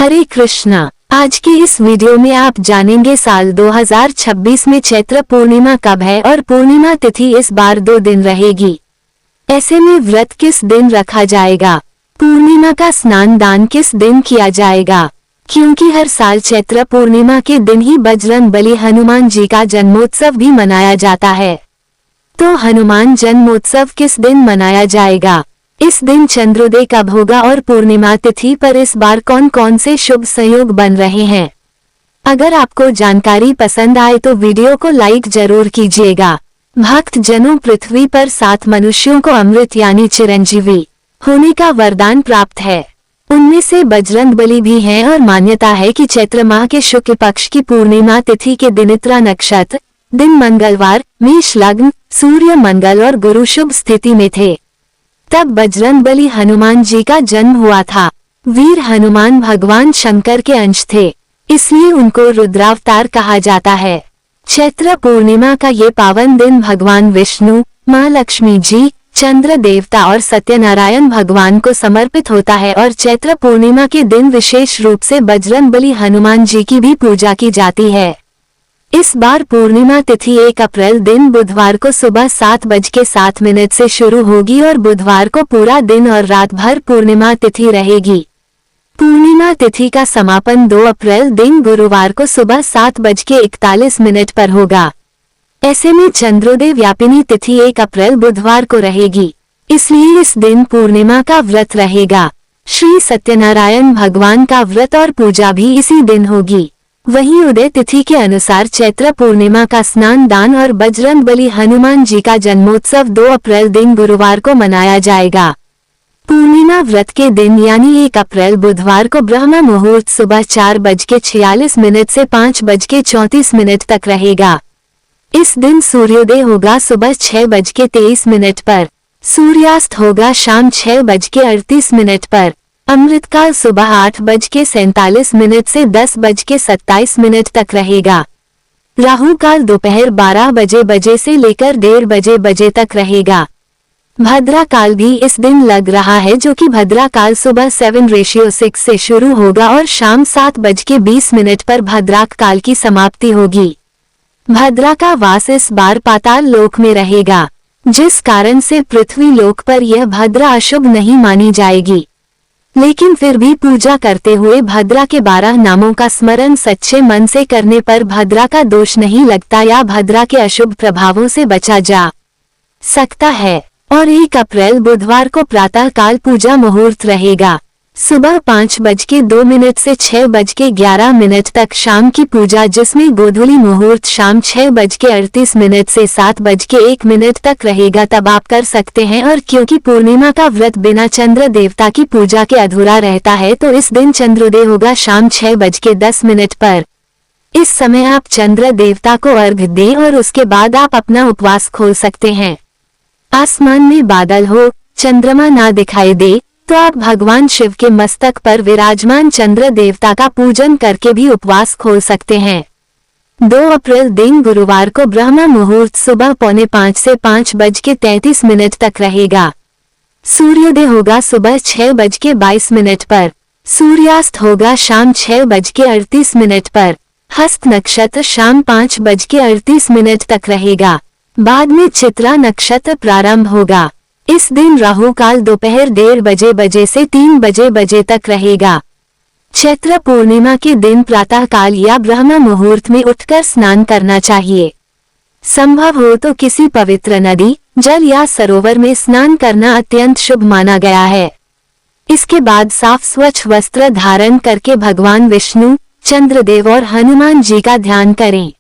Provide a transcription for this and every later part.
हरे कृष्णा। आज की इस वीडियो में आप जानेंगे साल 2026 में चैत्र पूर्णिमा कब है और पूर्णिमा तिथि इस बार 2 दिन रहेगी। ऐसे में व्रत किस दिन रखा जाएगा, पूर्णिमा का स्नान दान किस दिन किया जाएगा, क्योंकि हर साल चैत्र पूर्णिमा के दिन ही बजरंगबली हनुमान जी का जन्मोत्सव भी मनाया जाता है। तो हनुमान जन्मोत्सव किस दिन मनाया जाएगा, इस दिन चंद्रोदय कब होगा और पूर्णिमा तिथि पर इस बार कौन कौन से शुभ संयोग बन रहे हैं। अगर आपको जानकारी पसंद आए तो वीडियो को लाइक जरूर कीजिएगा। भक्त जनों, पृथ्वी पर 7 मनुष्यों को अमृत यानी चिरंजीवी होने का वरदान प्राप्त है। उनमें से बजरंगबली भी हैं और मान्यता है कि चैत्र माह के शुक्ल पक्ष की पूर्णिमा तिथि के दिन उत्तरा नक्षत्र दिन मंगलवार, मेष लग्न, सूर्य मंगल और गुरु शुभ स्थिति में थे। तब बजरंगबली हनुमान जी का जन्म हुआ था। वीर हनुमान भगवान शंकर के अंश थे, इसलिए उनको रुद्रावतार कहा जाता है। चैत्र पूर्णिमा का ये पावन दिन भगवान विष्णु, माँ लक्ष्मी जी, चंद्र देवता और सत्यनारायण भगवान को समर्पित होता है और चैत्र पूर्णिमा के दिन विशेष रूप से बजरंगबली हनुमान जी की भी पूजा की जाती है। इस बार पूर्णिमा तिथि 1 अप्रैल दिन बुधवार को सुबह 7:07 से शुरू होगी और बुधवार को पूरा दिन और रात भर पूर्णिमा तिथि रहेगी। पूर्णिमा तिथि का समापन 2 अप्रैल दिन गुरुवार को सुबह 7:41 पर होगा। ऐसे में चंद्रोदय व्यापिनी तिथि 1 अप्रैल बुधवार को रहेगी, इसलिए इस दिन पूर्णिमा का व्रत रहेगा। श्री सत्यनारायण भगवान का व्रत और पूजा भी इसी दिन होगी। वहीं उदय तिथि के अनुसार चैत्र पूर्णिमा का स्नान दान और बजरंगबली हनुमान जी का जन्मोत्सव 2 अप्रैल दिन गुरुवार को मनाया जाएगा। पूर्णिमा व्रत के दिन यानी 1 अप्रैल बुधवार को ब्रह्म मुहूर्त सुबह 4:46 से 5:34 तक रहेगा। इस दिन सूर्योदय होगा सुबह 6:23 पर, सूर्यास्त होगा शाम 6:38 पर। अमृतकाल सुबह 8:47 से 10:27 तक रहेगा। राहु काल दोपहर 12 बजे से लेकर 1:30 बजे तक रहेगा। भद्रा काल भी इस दिन लग रहा है, जो कि भद्रा काल सुबह 7:6 से शुरू होगा और शाम 7:20 पर भद्राक काल की समाप्ति होगी। भद्रा का वास इस बार पाताल लोक में रहेगा, जिस कारण से पृथ्वी लोक पर यह भद्रा अशुभ नहीं मानी जाएगी। लेकिन फिर भी पूजा करते हुए भद्रा के 12 नामों का स्मरण सच्चे मन से करने पर भद्रा का दोष नहीं लगता या भद्रा के अशुभ प्रभावों से बचा जा सकता है। और 1 अप्रैल बुधवार को प्रातः काल पूजा मुहूर्त रहेगा, सुबह 5:02 से 6:11 तक शाम की पूजा, जिसमें गोधूली मुहूर्त शाम 6:38 से 7:01 तक रहेगा, तब आप कर सकते हैं। और क्योंकि पूर्णिमा का व्रत बिना चंद्र देवता की पूजा के अधूरा रहता है, तो इस दिन चंद्रोदय होगा शाम 6:10 पर। इस समय आप चंद्र देवता को अर्घ्य दें और उसके बाद आप अपना उपवास खोल सकते हैं। आसमान में बादल हो, चंद्रमा ना दिखाई दे, तो आप भगवान शिव के मस्तक पर विराजमान चंद्र देवता का पूजन करके भी उपवास खोल सकते हैं। 2 अप्रैल दिन गुरुवार को ब्रह्म मुहूर्त सुबह 4:45 से 5:33 तक रहेगा। सूर्योदय होगा सुबह 6:22 पर, सूर्यास्त होगा शाम 6:38 पर। हस्त नक्षत्र शाम 5:38 तक रहेगा, बाद में चित्रा नक्षत्र प्रारंभ होगा। इस दिन राहु काल दोपहर 1:30 बजे से 3 बजे तक रहेगा। चैत्र पूर्णिमा के दिन प्रातः काल या ब्रह्म मुहूर्त में उठकर स्नान करना चाहिए। संभव हो तो किसी पवित्र नदी, जल या सरोवर में स्नान करना अत्यंत शुभ माना गया है। इसके बाद साफ स्वच्छ वस्त्र धारण करके भगवान विष्णु, चंद्रदेव और हनुमान जी का ध्यान करें।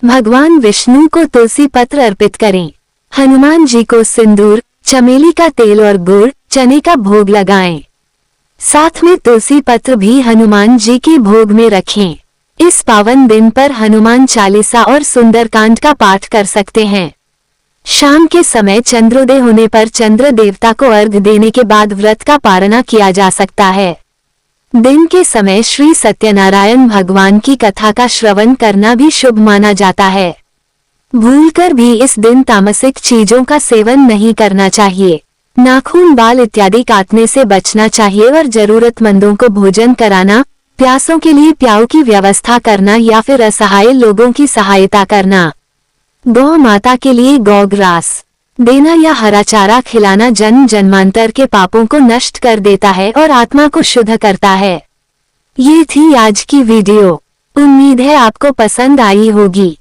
भगवान विष्णु को तुलसी पत्र अर्पित करें। हनुमान जी को सिंदूर, चमेली का तेल और गुड़, चने का भोग लगाएं। साथ में तुलसी पत्र भी हनुमान जी के भोग में रखें। इस पावन दिन पर हनुमान चालीसा और सुंदरकांड का पाठ कर सकते हैं। शाम के समय चंद्रोदय होने पर चंद्र देवता को अर्घ्य देने के बाद व्रत का पारणा किया जा सकता है। दिन के समय श्री सत्यनारायण भगवान की कथा का श्रवण करना भी शुभ माना जाता है। भूलकर भी इस दिन तामसिक चीजों का सेवन नहीं करना चाहिए। नाखून, बाल इत्यादि काटने से बचना चाहिए और जरूरतमंदों को भोजन कराना, प्यासों के लिए प्याऊ की व्यवस्था करना या फिर असहाय लोगों की सहायता करना। गौ माता के लिए गौग्रास देना या हरा चारा खिलाना जन्म जन्मांतर के पापों को नष्ट कर देता है और आत्मा को शुद्ध करता है। ये थी आज की वीडियो। उम्मीद है आपको पसंद आई होगी।